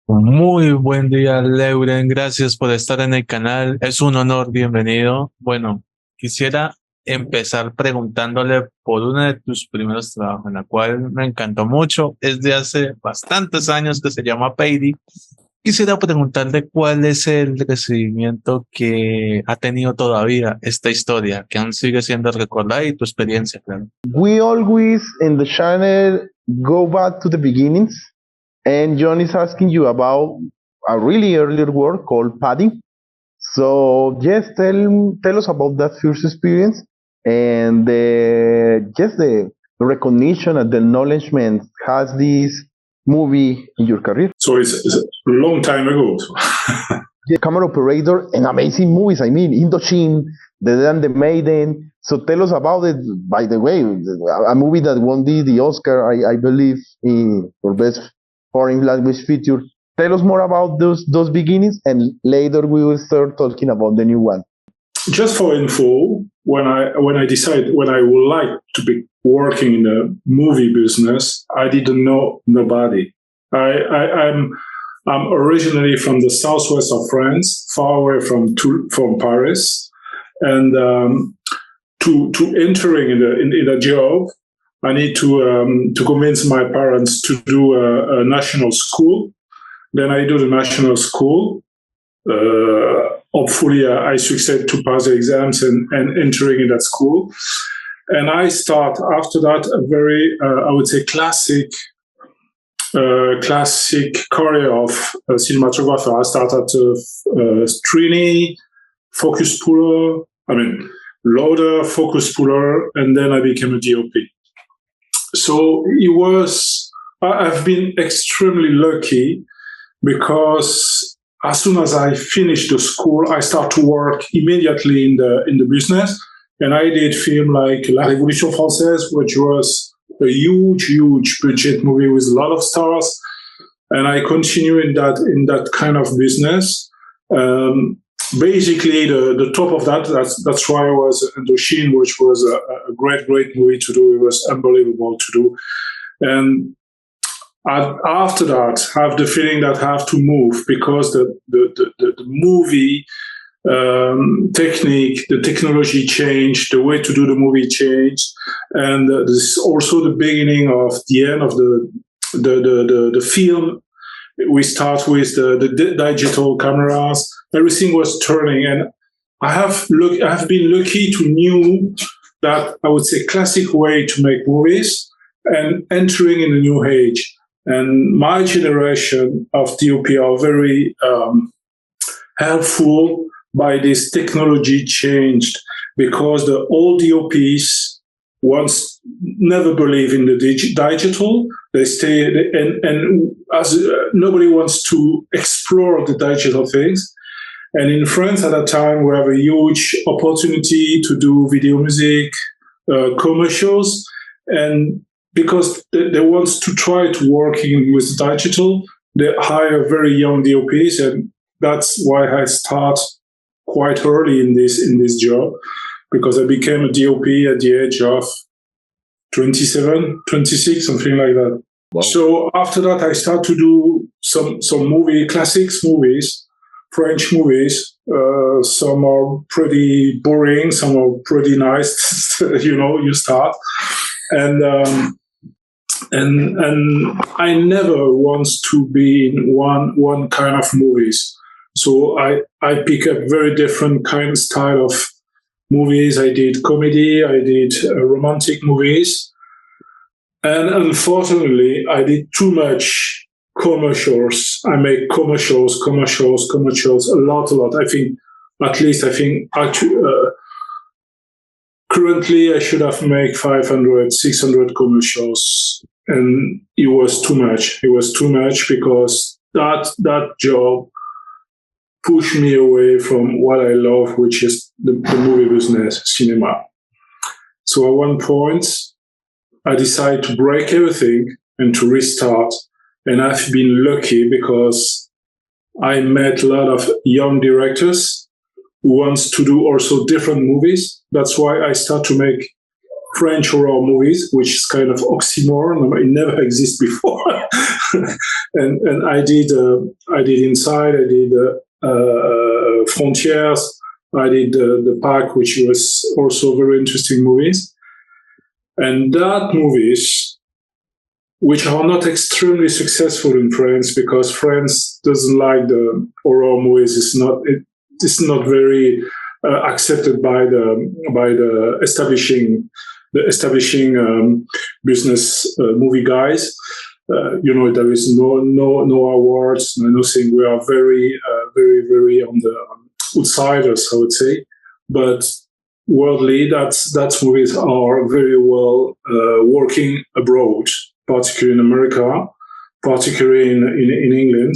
Muy buen día, Leuren. Gracias por estar en el canal. Es un honor, bienvenido. Bueno, quisiera empezar preguntándole por uno de tus primeros trabajos, en la cual me encantó mucho. Es de hace bastantes años que se llama Payday. Quisiera preguntarle cuál es el recibimiento que ha tenido todavía esta historia, que aún sigue siendo recordada y tu experiencia, claro. We always in the channel go back to the beginnings, and John is asking you about a really earlier work called padding. So yes, tell us about that first experience and the recognition and the acknowledgement has this movie in your career. So it's a long time ago. The camera operator and amazing movies. I mean, Indochine, the Maiden. So tell us about it. By the way, a movie that won the Oscar, I believe, for best foreign language feature. Tell us more about those beginnings, and later we will start talking about the new one. Just for info, when I decided when I would like to be working in the movie business, I didn't know nobody. I'm originally from the southwest of France, far away from Paris, and to entering in a job, I need to convince my parents to do a national school. Then I do the national school. Hopefully, I succeed to pass the exams and entering in that school. And I start after that a very, I would say, classic career of cinematographer. I started Trini, focus puller, loader, focus puller, and then I became a DOP. So I've been extremely lucky because as soon as I finished the school, I start to work immediately in the business. And I did film like La Révolution Française, which was a huge budget movie with a lot of stars, and I continue in that kind of business. Basically, the top of that's why I was in Jhon, which was a great movie to do. It was unbelievable to do, and after that, I have the feeling that I have to move because the movie technique, the technology changed, the way to do the movie changed, and this is also the beginning of the end of the film. We start with the digital cameras. Everything was turning, and I have been lucky to knew that I would say classic way to make movies and entering in a new age. And my generation of DOP are very helpful by this technology changed, because the old DOPs once never believe in the digital. They stay and as nobody wants to explore the digital things. And in France at that time, we have a huge opportunity to do video music, commercials, and because they want to try to working with digital, they hire very young DOPs, and that's why I start quite early in this job, because I became a DOP at the age of 27, 26, something like that. Wow. So after that, I start to do some classics movies, French movies. Some are pretty boring, some are pretty nice. You start, and I never want to be in one kind of movies. So I pick up very different kind of style of movies. I did comedy, I did romantic movies. And unfortunately, I did too much commercials. I make commercials, a lot. I think currently I should have made 500, 600 commercials. And it was too much. It was too much because that job pushed me away from what I love, which is the movie business, cinema. So at one point, I decided to break everything and to restart. And I've been lucky because I met a lot of young directors who wants to do also different movies. That's why I start to make French horror movies, which is kind of oxymoron. It never existed before. and I did Inside, I did Frontiers, I did the Pack, which was also very interesting movies. And that movies, which are not extremely successful in France, because France doesn't like the horror movies. It's not very accepted by the establishing business movie guys. There is no awards, nothing. We are very very on the outsiders, I would say. But worldly, that movies are very well working abroad, particularly in America, particularly in England.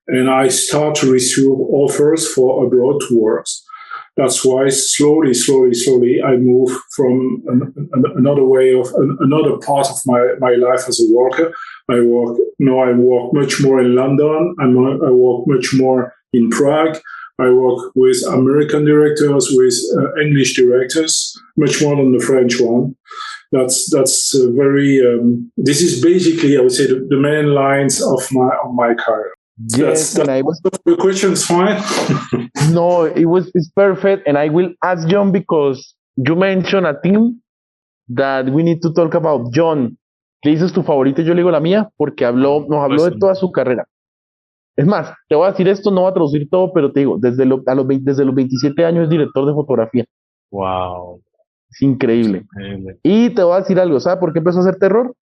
And I start to receive offers for abroad to work. That's why slowly, I move from another part of my life as a worker. I work much more in London. I work much more in Prague. I work with American directors, with English directors, much more than the French one. That's very. This is basically, I would say, the main lines of my career. Yes, the question's fine. No, it's perfect, and I will ask Jhon because you mentioned a theme that we need to talk about. Jhon, ¿qué dices tu favorita? Yo le digo la mía porque nos habló de toda su carrera. Es más, te voy a decir esto, no voy a traducir todo, pero te digo, desde los 27 años es director de fotografía. Wow. Es increíble. Y te voy a decir algo, ¿sabes por qué empezó a hacer terror?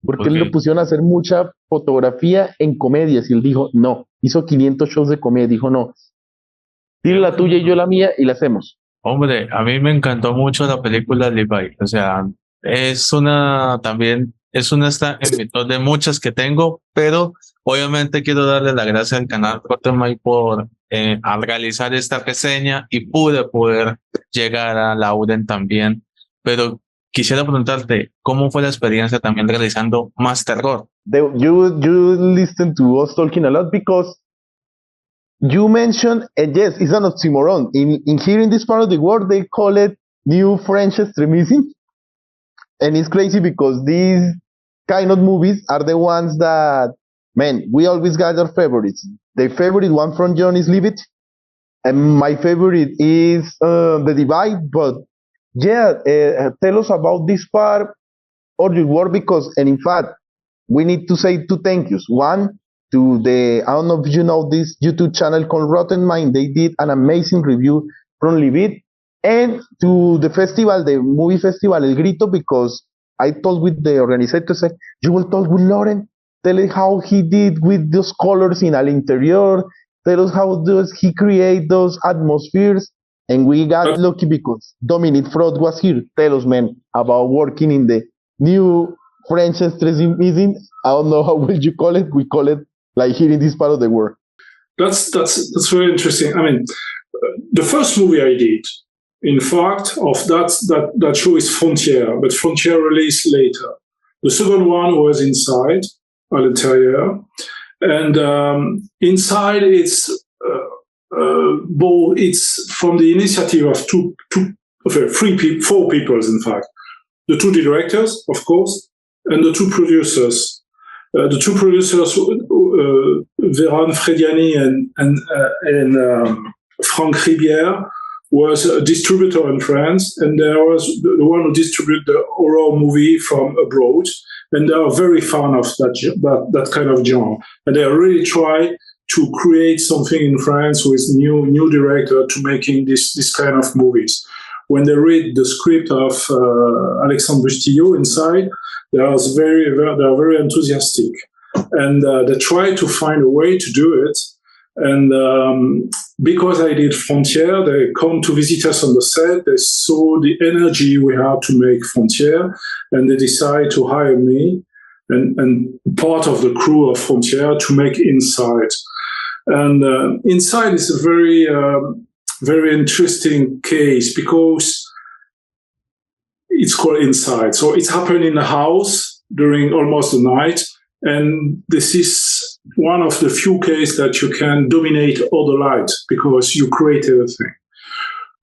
Porque él lo pusieron a hacer mucha fotografía en comedias y él dijo, no, hizo 500 shows de comedia, dijo, no, tira la tuya y yo la mía y la hacemos. Hombre, a mí me encantó mucho la película Levi, o sea, también es una en mi top de muchas que tengo, pero obviamente quiero darle las gracias al canal Rotemay por al realizar esta reseña y poder llegar a Lauren también, pero quisiera preguntarte, ¿cómo fue la experiencia también realizando más terror? You listen to us talking a lot because you mentioned, yes, it's an oxymoron. In here in this part of the world, they call it new French extremism. And it's crazy because these kind of movies are the ones that, man, we always got our favorites. The favorite one from Jhon is Leave It. And my favorite is The Divide, but yeah, tell us about this part of your work because, and in fact, we need to say two thank yous. One, to I don't know if you know this YouTube channel called Rotten Mind. They did an amazing review from Leave It. And to the festival, the movie festival, El Grito, because I talked with the organizer, said, you will talk with Laurent, tell us how he did with those colors in Al Interior, tell us how does he create those atmospheres. And we got lucky because Dominic Fraud was here. Tell us, man, about working in the new French extremism. I don't know how would you call it. We call it like here in this part of the world. That's very interesting. I mean, the first movie I did, in fact, of that show is Frontier, but Frontier released later. The second one was Inside, à l'intérieur, and Inside it's from the initiative of four people, in fact. The two directors, of course, and the two producers. The two producers, Véran Frediani and Franck Ribière, was a distributor in France, and there was the one who distributed the horror movie from abroad, and they are very fan of that kind of genre, and they really try to create something in France with new director to making this kind of movies. When they read the script of Alexandre Bustillo Inside, they are very enthusiastic, and they try to find a way to do it. And because I did Frontier, they come to visit us on the set. They saw the energy we had to make Frontier, and they decide to hire me and part of the crew of Frontier to make Inside. And Inside is a very interesting case because it's called Inside. So it happened in a house during almost the night, and this is one of the few cases that you can dominate all the light because you create everything.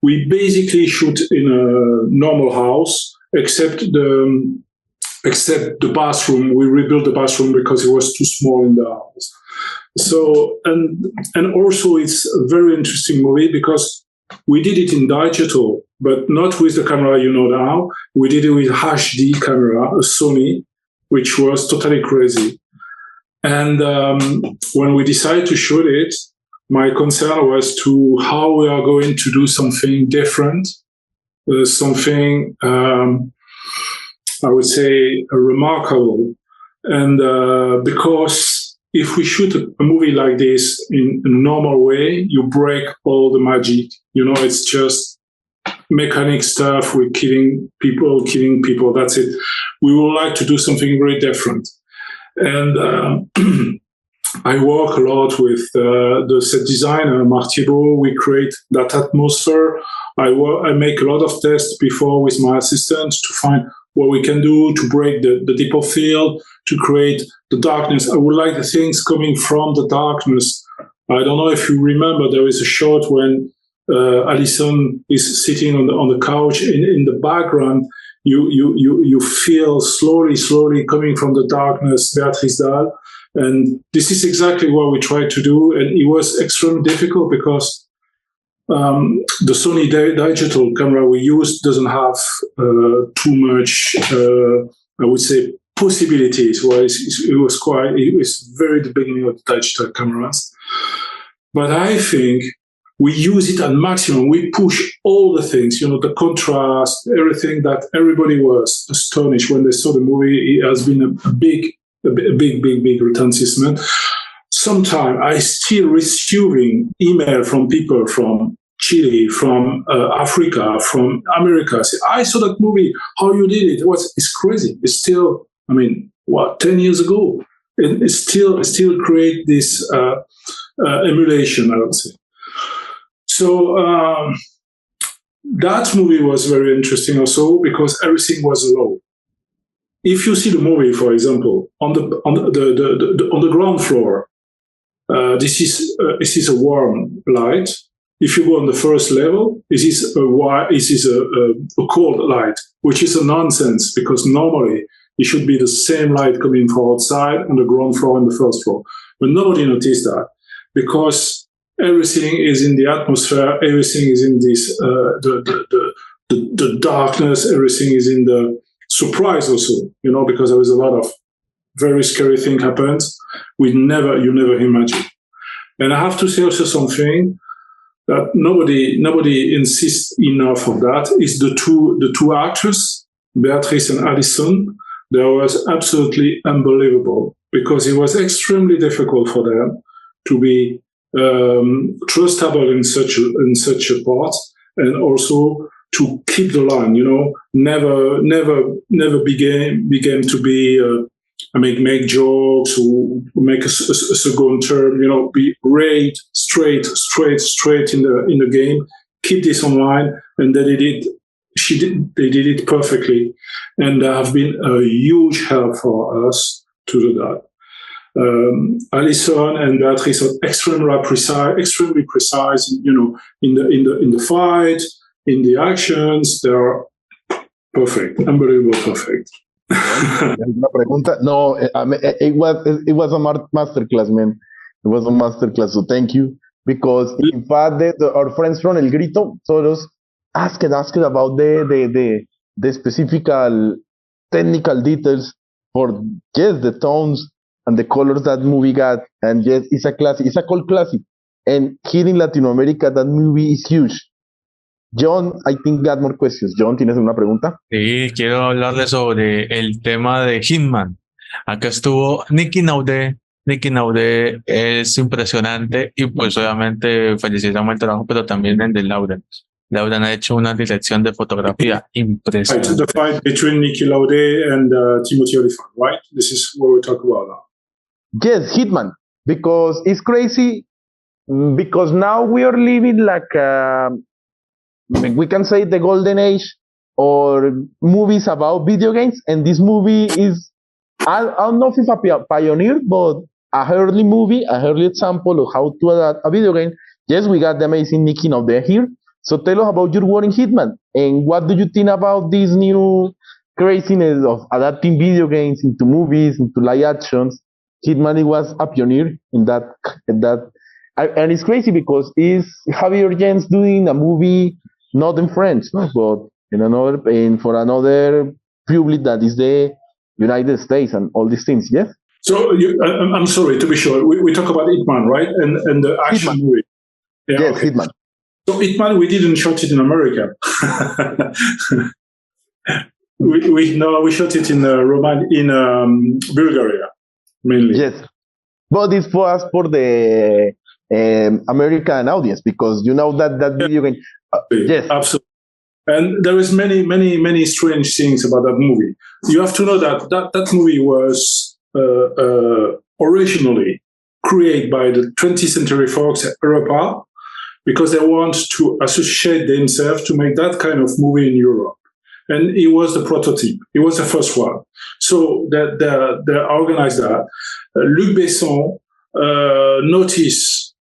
We basically shoot in a normal house, except the bathroom. We rebuilt the bathroom because it was too small in the house. So and also it's a very interesting movie because we did it in digital, but not with the camera you know now. We did it with HD camera, a Sony, which was totally crazy. And when we decided to shoot it, my concern was to how we are going to do something different, something I would say remarkable. And because if we shoot a movie like this in a normal way, you break all the magic. You know, it's just mechanic stuff. We're killing people. That's it. We would like to do something very different. And I work a lot with the set designer, Marc Thibault. We create that atmosphere. I make a lot of tests before with my assistants to find what we can do to break the deeper field, to create the darkness. I would like the things coming from the darkness. I don't know if you remember, there is a shot when Alison is sitting on the couch. In the background, you feel slowly coming from the darkness, Beatrice Dalle. And this is exactly what we tried to do. And it was extremely difficult because the Sony digital camera we used doesn't have too much, I would say, possibilities. Well, it was very the beginning of the digital cameras. But I think we use it at maximum. We push all the things, you know, the contrast, everything that everybody was astonished when they saw the movie. It has been a big retentissement. Sometimes I still receiving email from people from Chile, from Africa, from America. Say, I saw that movie. How you did it? It's crazy. It's still, 10 years ago? It still create this emulation, I would say. So that movie was very interesting also because everything was low. If you see the movie, for example, on the ground floor, this is a warm light. If you go on the first level, this is a cold light, which is a nonsense because normally it should be the same light coming from outside on the ground floor and the first floor. But nobody noticed that because everything is in the atmosphere, everything is in this the darkness, everything is in the surprise also, you know, because there was a lot of very scary thing happens you never imagine. And I have to say also something that nobody insists enough on that is the two actors, Beatrice and Alison. That was absolutely unbelievable because it was extremely difficult for them to be trustable in such a part, and also to keep the line. You know, never began to be make jokes or make a second term. You know, be straight in the game. Keep this online, and they did it. They did it perfectly, and they have been a huge help for us to do that. Alison and Beatrice are extremely precise. You know, in the fight, in the actions, they are perfect, unbelievable perfect. Una pregunta. No, it was a masterclass, man. It was a masterclass. So thank you, because in fact, our friends from El Grito told us asked about the specific technical details for the tones and the colors that movie got, and yes, it's a cult classic. And here in Latin America, that movie is huge. Jhon, I think got more questions. Jhon, ¿tienes una pregunta? Sí, quiero hablarle sobre el tema de Hitman. Acá estuvo Nicky Naudé. Nicky Naudé es impresionante y pues obviamente felicitamos el trabajo, pero también el de Lauren. Lauren ha hecho una dirección de fotografía impresionante. The fight between Nicky Naudé and Timothy Olyphant, right? This is what we talk about now. Yes, Hitman, because it's crazy, because now we are living like we can say the golden age or movies about video games, and this movie is, I don't know if it's a pioneer, but a early movie, a early example of how to adapt a video game. Yes, we got the amazing Nicky Naudé here. So tell us about your work in Hitman, and what do you think about this new craziness of adapting video games into movies, into live actions, Hitman was a pioneer in that. And it's crazy because it's Javier Jens doing a movie not in French, no, but for another public that is the United States and all these things. Yes, So I'm sorry to be sure. We talk about Hitman, right? And the action Hitman. movie. Yeah, Yes, okay. Hitman. So Hitman, we didn't shoot it in America. we shot it in Bulgaria mainly. Yes, but this was for the American audience because that video game. Yes, Absolutely. And there is many strange things about that movie. You have to know that movie was originally created by the 20th Century Fox Europa because they want to associate themselves to make that kind of movie in Europe. And it was the prototype. It was the first one. So they organized that. Luc Besson noticed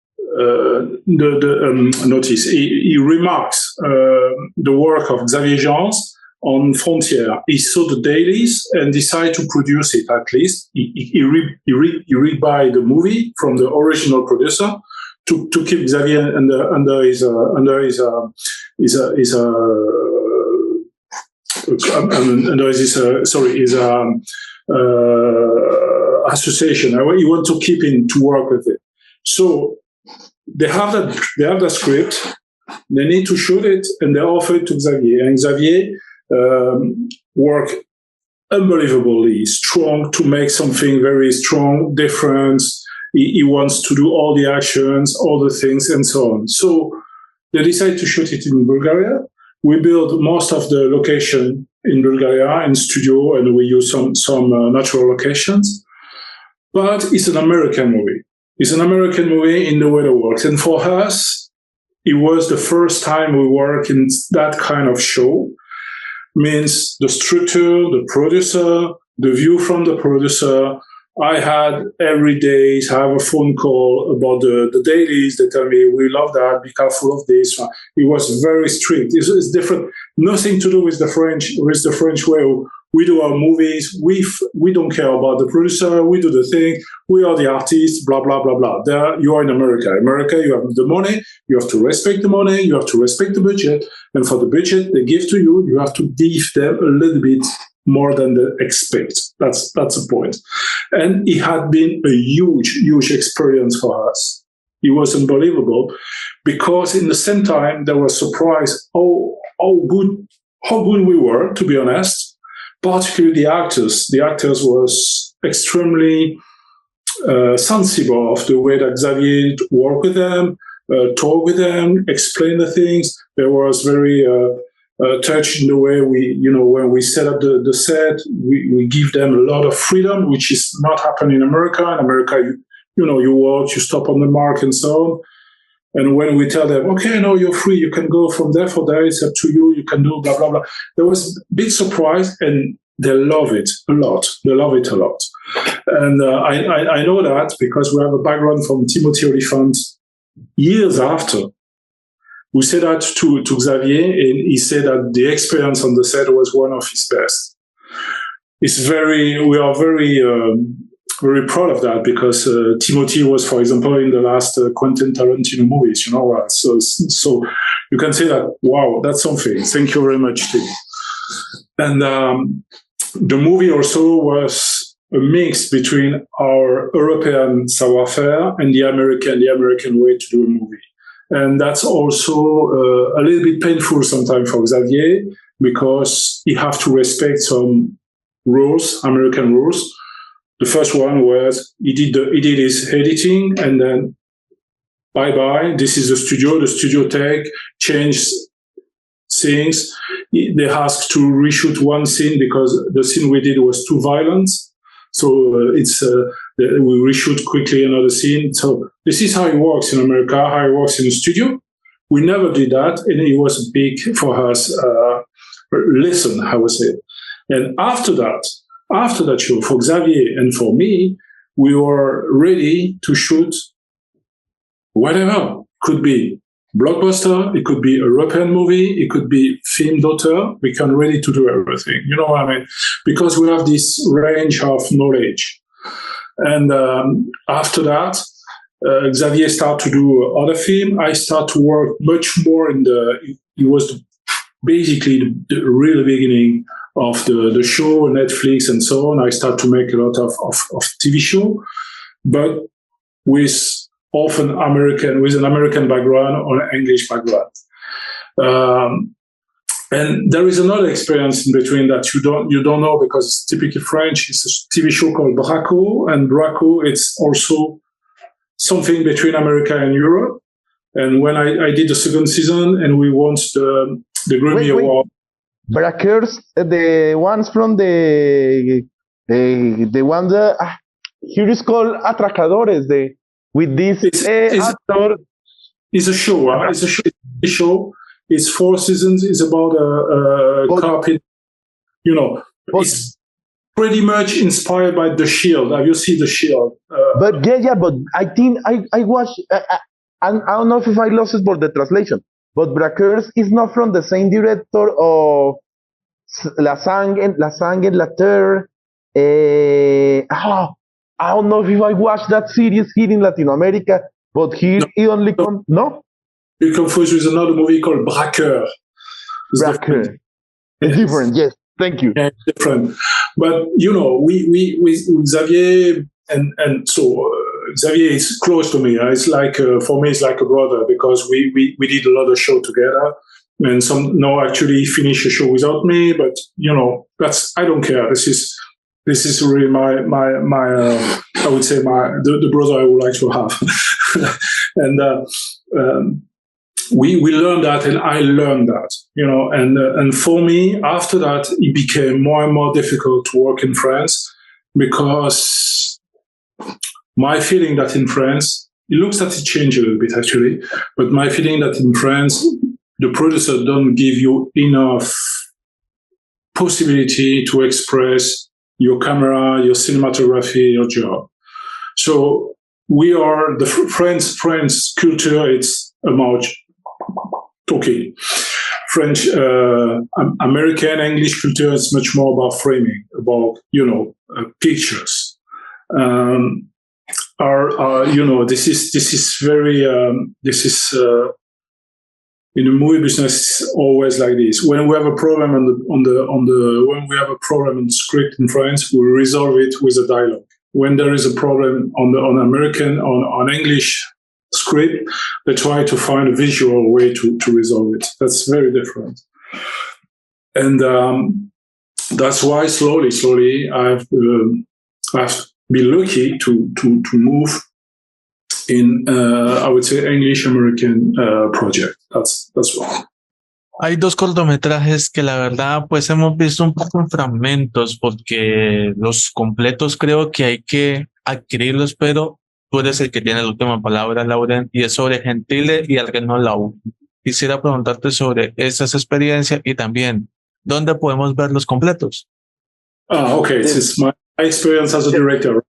notice. He remarks the work of Xavier Jhon on Frontier. He saw the dailies and decided to produce it. At least he read by the movie from the original producer to keep Xavier under his association. He want to keep him to work with it. So they have the script. They need to shoot it, and they offer it to Xavier. And Xavier worked unbelievably strong to make something very strong, different. He wants to do all the actions, all the things, and so on. So they decided to shoot it in Bulgaria. We built most of the location in Bulgaria in studio, and we use some natural locations. But it's an American movie. It's an American movie in the way it works. And for us, it was the first time we work in that kind of show. Means the structure, the producer, the view from the producer. I had every day have a phone call about the dailies. They tell me, we love that, be careful of this. It was very strict. It's different. Nothing to do with the French way. We do our movies. We don't care about the producer. We do the thing. We are the artists, blah, blah, blah, blah. There, you are in America. America, you have the money. You have to respect the money. You have to respect the budget. And for the budget they give to you, you have to give them a little bit more than they expect. That's the point. And it had been a huge experience for us. It was unbelievable because in the same time, they were surprised how good we were, to be honest. Particularly the actors. The actors was extremely sensible of the way that Xavier worked with them, talk with them, explain the things. There was very touched in the way when we set up the set, we give them a lot of freedom, which is not happening in America. In America, you work, you stop on the mark and so on. And when we tell them, okay, no, you're free, you can go from there for there, it's up to you, you can do blah, blah, blah. There was a big surprise, and they love it a lot. They love it a lot. And I know that because we have a background from Timothy Oliphant years after. We said that to Xavier, and he said that the experience on the set was one of his best. We are very proud of that because Timothy was, for example, in the last Quentin Tarantino movies, So you can say that, wow, that's something. Thank you very much, Tim. And the movie also was a mix between our European savoir-faire and the American way to do a movie. And that's also a little bit painful sometimes for Xavier because he have to respect some rules, American rules. The first one was he did his editing, and then bye. This is the studio. The studio take change things. They asked to reshoot one scene because the scene we did was too violent. So we reshoot quickly another scene. So this is how it works in America, how it works in the studio. We never did that, and it was big for us lesson, I would say. And after that show, for Xavier and for me, we were ready to shoot whatever could be. blockbuster, it could be a European movie, it could be film daughter. We can ready to do everything. You know what I mean? Because we have this range of knowledge. And after that, Xavier started to do other film. I start to work much more it was basically the real beginning of the show, Netflix and so on. I start to make a lot of TV show, but with often with an American background or an English background. And there is another experience in between that you don't know because it's typically French. It's a TV show called Braco, and Braco, it's also something between America and Europe. And when I did the second season and we won the Grammy Award. Brackers, the ones from the one that here is called Atracadores. With this actor. It's a show. It's a show. It's 4 seasons. It's about a carpet. You know, it's pretty much inspired by The Shield. Have you seen The Shield? But I think I watched. I don't know if I lost it for the translation. But Brackers is not from the same director of La Sangue, La Terre. I don't know if I watched that series here in Latin America, but here it only comes. No? You confuse with another movie called Braqueur. Braqueur. It's different, yes. Thank you. Yeah, different. But, you know, we with Xavier, and so Xavier is close to me. It's like, for me, it's like a brother because we did a lot of show together. And actually finish a show without me, but, you know, I don't care. This is really my I would say the brother I would like to have. And we learned that, and I learned that, you know, and for me, after that, it became more and more difficult to work in France because my feeling that in France, it looks that it changed a little bit actually, but my feeling that in France, the producer don't give you enough possibility to express your camera, your cinematography, your job. So we are the French culture. It's about talking. French, American, English culture is much more about framing, about pictures. This is very in the movie business, it's always like this. When we have a problem when we have a problem in the script in France, we resolve it with a dialogue. When there is a problem on American, on English script, they try to find a visual way to resolve it. That's very different. And that's why slowly I've been lucky to move in, I would say, English-American project. That's why. Hay 2 cortometrajes que la verdad pues hemos visto un poco en fragmentos porque los completos creo que hay que adquirirlos, pero tú eres el que tiene la última palabra, Laurent, y es sobre Gentile y el Reino Lau. Quisiera preguntarte sobre esas experiencias y también, ¿dónde podemos ver los completos? Okay. This is my experience as a director.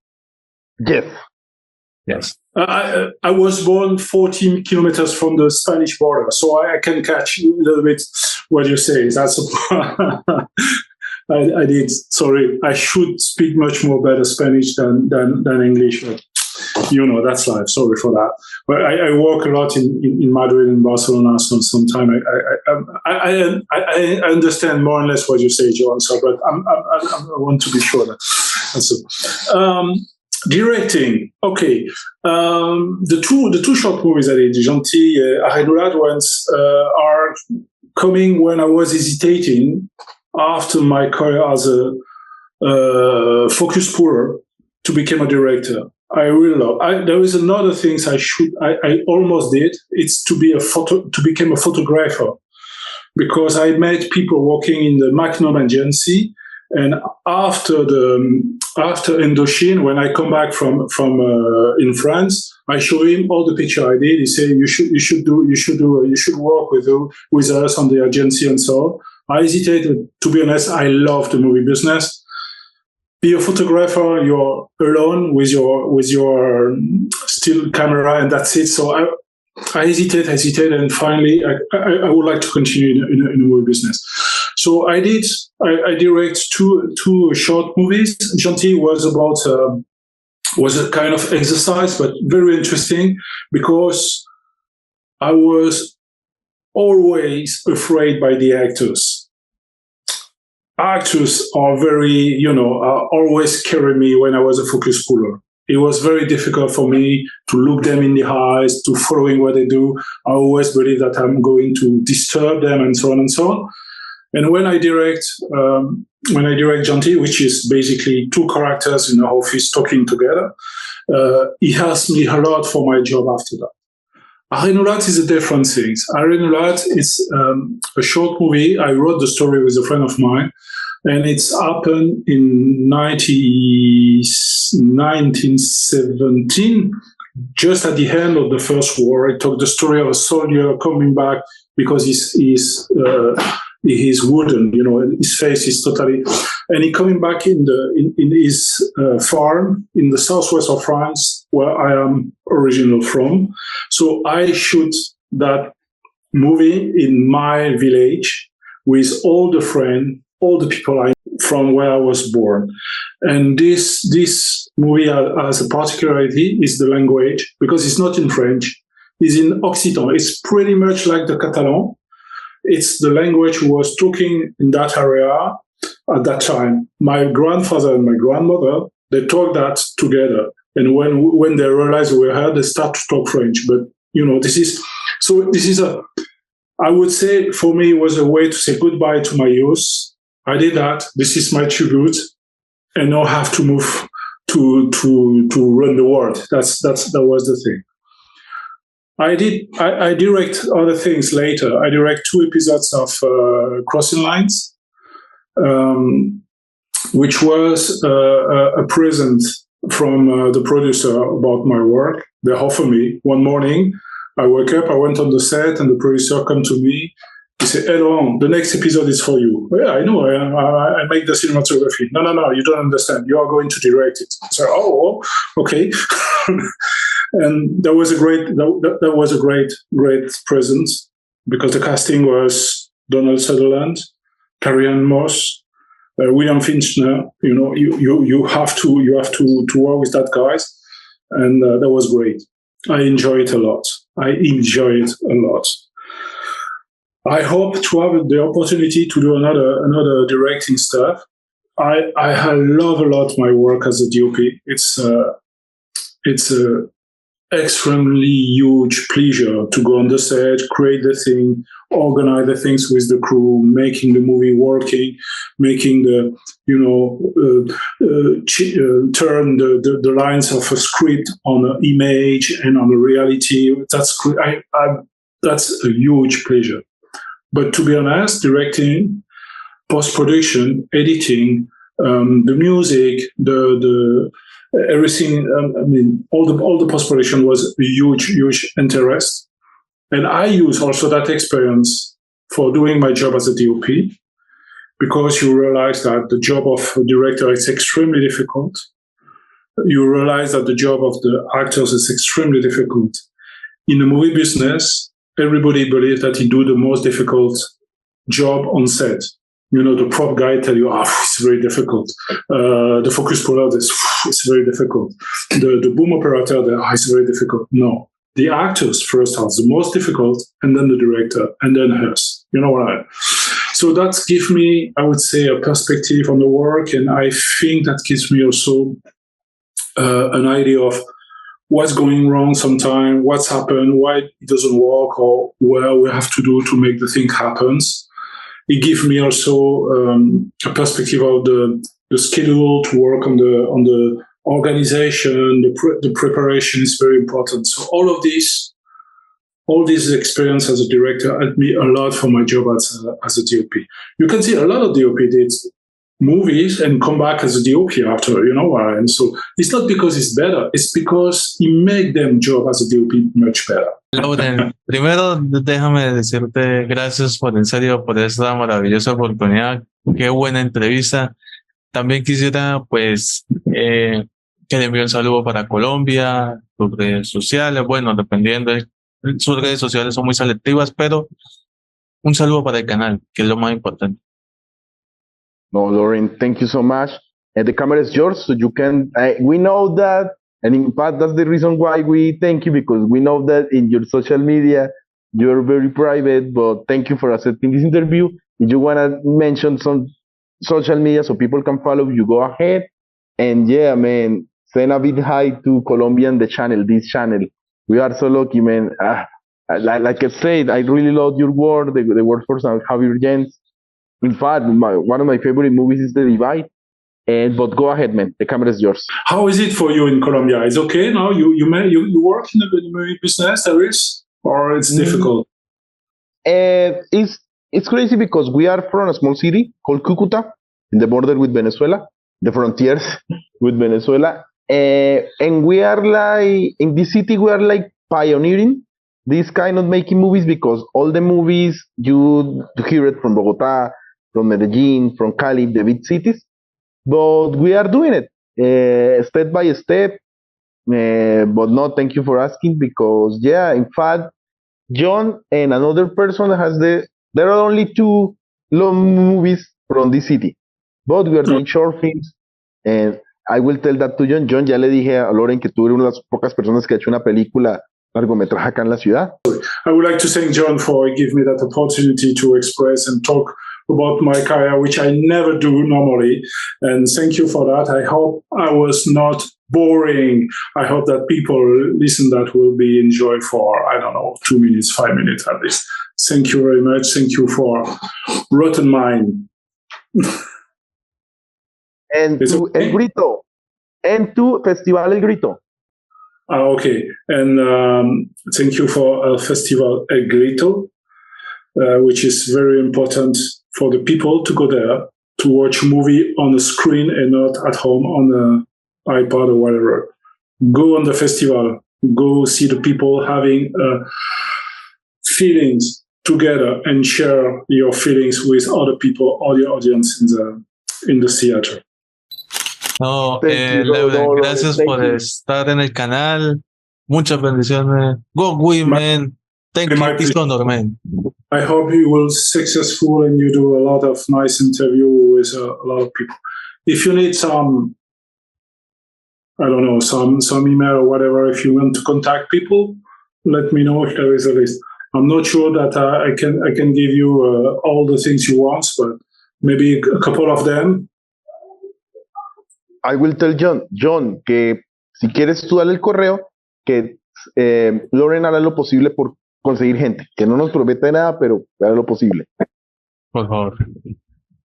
Yes. I was born 14 kilometers from the Spanish border, so I can catch a little bit what you say. That's I did. Sorry, I should speak much more better Spanish than English. But, that's life. Sorry for that. But I work a lot in Madrid and Barcelona. So sometimes I understand more or less what you say, Jhon. So, but I want to be sure that. So, directing. Okay. The two short movies I did, Gentil, Arrêt ones, are coming when I was hesitating after my career as a focus puller to become a director. I really love. There is another thing I almost did. It's to become a photographer, because I met people working in the Magnum agency, and after Indochine, when I come back from in France, I show him all the picture I did. He said, you should work with us on the agency and so on. I hesitated. To be honest, I love the movie business. Be a photographer, you're alone with your still camera, and that's it. So I hesitated, and finally, I would like to continue in the movie business. So I direct two short movies. Gentil was a kind of exercise, but very interesting because I was always afraid by the actors. Actors are always scary me when I was a focus puller. It was very difficult for me to look them in the eyes, to following what they do. I always believe that I'm going to disturb them and so on and so on. And when I direct Gentil, which is basically two characters in the office talking together, he helps me a lot for my job after that. Arenulat is a different thing. Arenulat is a short movie. I wrote the story with a friend of mine, and it's happened in 1917, just at the end of the First War. It told the story of a soldier coming back because he's wooden, his face is totally, and he coming back in his farm in the southwest of France, where I am original from. So I shoot that movie in my village with all the friends, all the people from where I was born. And this movie has a particularity is the language, because it's not in French, it's in Occitan. It's pretty much like the Catalan. It's the language who was talking in that area at that time. My grandfather and my grandmother, they talked that together. And when they realized we were here, they start to talk French. But, I would say for me, it was a way to say goodbye to my youth. I did that. This is my tribute. And now I have to move to run the world. That was the thing. I direct other things later. I direct 2 episodes of Crossing Lines, which was a present from the producer about my work. They offered me one morning. I woke up, I went on the set, and the producer come to me. He said, "Hey, Laurent, the next episode is for you." "Yeah, I know. I make the cinematography." No, you don't understand. You are going to direct it. So, okay. And that was a great presence, because the casting was Donald Sutherland, Carrie-Anne Moss, William Finchner. You have to work with that guys, and that was great. I enjoy it a lot. I hope to have the opportunity to do another directing stuff. I love a lot my work as a DOP. It's a extremely huge pleasure to go on the set, create the thing, organize the things with the crew, making the movie working, making the turn the lines of a script on an image and on a reality. That's a huge pleasure. But to be honest, directing, post-production, editing, the music, the everything, all the post-production was a huge interest. And I use also that experience for doing my job as a DOP, because you realize that the job of a director is extremely difficult. You realize that the job of the actors is extremely difficult. In the movie business, everybody believes that he do the most difficult job on set. The prop guy tell you, it's very difficult. The focus puller, it's very difficult. The boom operator, it's very difficult. No. The actors first are the most difficult, and then the director, and then us. You know what I mean? So that gives me, I would say, a perspective on the work, and I think that gives me also an idea of what's going wrong sometimes, what's happened, why it doesn't work, or what we have to do to make the thing happen. It gives me also a perspective of the schedule to work on the organization, the preparation is very important. So all this experience as a director helped me a lot for my job as a DOP. You can see a lot of DOP did movies and come back as a DOP after, and so it's not because it's better, it's because he make them job as a DOP much better. Lauren, primero déjame decirte gracias en serio por esta maravillosa oportunidad. Qué buena entrevista. También quisiera que le envíe un saludo para Colombia, tus redes sociales, bueno, dependiendo de sus redes sociales son muy selectivas, pero un saludo para el canal, que es lo más importante. No, Lauren, thank you so much. And the camera is yours, so you can. We know that, and in fact, that's the reason why we thank you, because we know that in your social media you're very private. But thank you for accepting this interview. If you wanna mention some social media so people can follow you, go ahead. And yeah, man, send a big hi to Colombian the channel, this channel. We are so lucky, man. Like I said, I really love your work, the work for Javier Jens. In fact, one of my favorite movies is The Divide. And but go ahead, man. The camera is yours. How is it for you in Colombia? Is okay now? You work in the movie business, there is, or it's difficult? And it's crazy because we are from a small city called Cucuta, in the border with Venezuela, the frontiers with Venezuela. And we are like in this city, we are like pioneering this kind of making movies, because all the movies you hear it from Bogota, from Medellin, from Cali, the big cities. But we are doing it step by step. But no, thank you for asking, because yeah, in fact, Jhon and another person there are only two long movies from this city, but we are doing short films, and I will tell that to Jhon. Jhon, ya le dije a Loren que tú eres una de las pocas personas que ha hecho una película largometraje acá en la ciudad. I would like to thank Jhon for giving me that opportunity to express and talk about my career, which I never do normally. And thank you for that. I hope I was not boring. I hope that people listen that will be enjoyed for, I don't know, 2 minutes, 5 minutes at least. Thank you very much. Thank you for Rotten Mind. And to El Grito. And to Festival El Grito. Okay. And thank you for Festival El Grito, which is very important for the people to go there to watch a movie on the screen and not at home on the iPad or whatever. Go on the festival. Go see the people having feelings together and share your feelings with other people or the audience in the theater. No, Laurent, gracias por estar en el canal. Muchas bendiciones. Go women. Thank you, Piston man. I hope you will successful and you do a lot of nice interview with a lot of people. If you need some, I don't know, some email or whatever, if you want to contact people, let me know if there is a list. I'm not sure that I can give you all the things you want, but maybe a couple of them. I will tell Jhon, que si quieres tú dale el correo, que Lauren hará lo posible por conseguir gente, que no nos promete nada, pero hará lo posible. Por favor.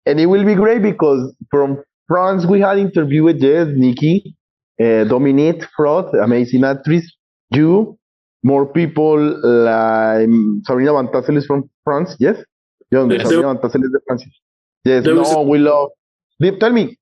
And it will be great because from France we had interview with Jess, Nikki, Dominique, Fraud, amazing actress, you, more people like Sabrina Van Tassel is from France, yes? Jhon, Sabrina Van Tassel is de France. Yes, we love. Tell me.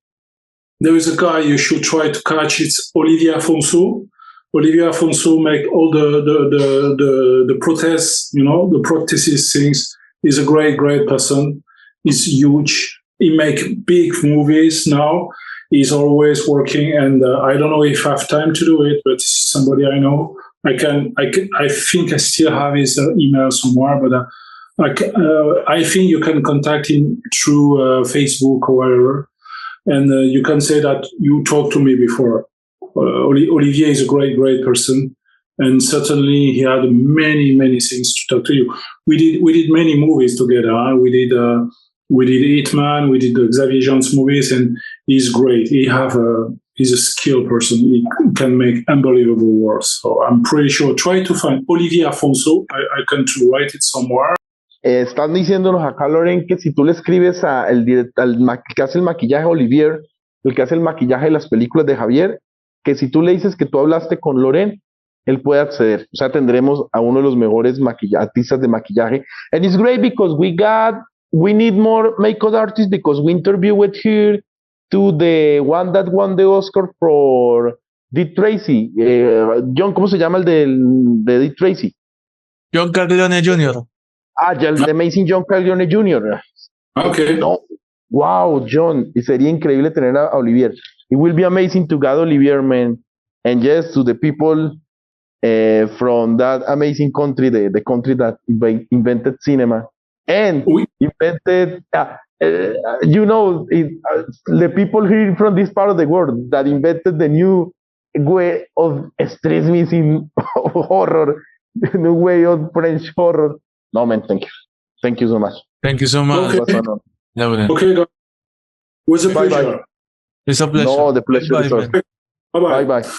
There is a guy you should try to catch. It's Olivier Afonso. Olivier Afonso make all the protests, the practices things. He's a great person. He's huge. He make big movies now. He's always working, and I don't know if I have time to do it, but it's somebody I know. I think I still have his email somewhere, but I think you can contact him through Facebook or whatever. And you can say that you talked to me before. Olivier is a great person, and certainly he had many things to talk to you. We did many movies together. Huh? We did Hitman. We did the Xavier Jones movies, and he's great. He's a skilled person. He can make unbelievable works. So I'm pretty sure. Try to find Olivier Afonso. I can write it somewhere. Están diciéndonos acá, Loren, que si tú le escribes al que hace el maquillaje, Olivier, el que hace el maquillaje de las películas de Javier, que si tú le dices que tú hablaste con Loren, él puede acceder. O sea, tendremos a uno de los mejores artistas de maquillaje. And it's great because we need more makeup artists, because we interviewed here to the one that won the Oscar for Dick Tracy. Jhon, ¿cómo se llama el de Dick Tracy? John Corleone Jr. Ya el Amazing John Corleone Jr. Okay. No. Wow, Jhon, y sería increíble tener a Olivier. It will be amazing to get Olivier, man. And yes, to the people from that amazing country, the country that invented cinema and invented, the people here from this part of the world that invented the new way of stress missing horror, the new way of French horror. No, man, thank you. Thank you so much. Thank you so much, Okay. Laurent. Okay, guys. It was a Bye-bye. pleasure. It's a pleasure. No, the pleasure is Bye-bye, ours. man. Bye-bye. Bye-bye.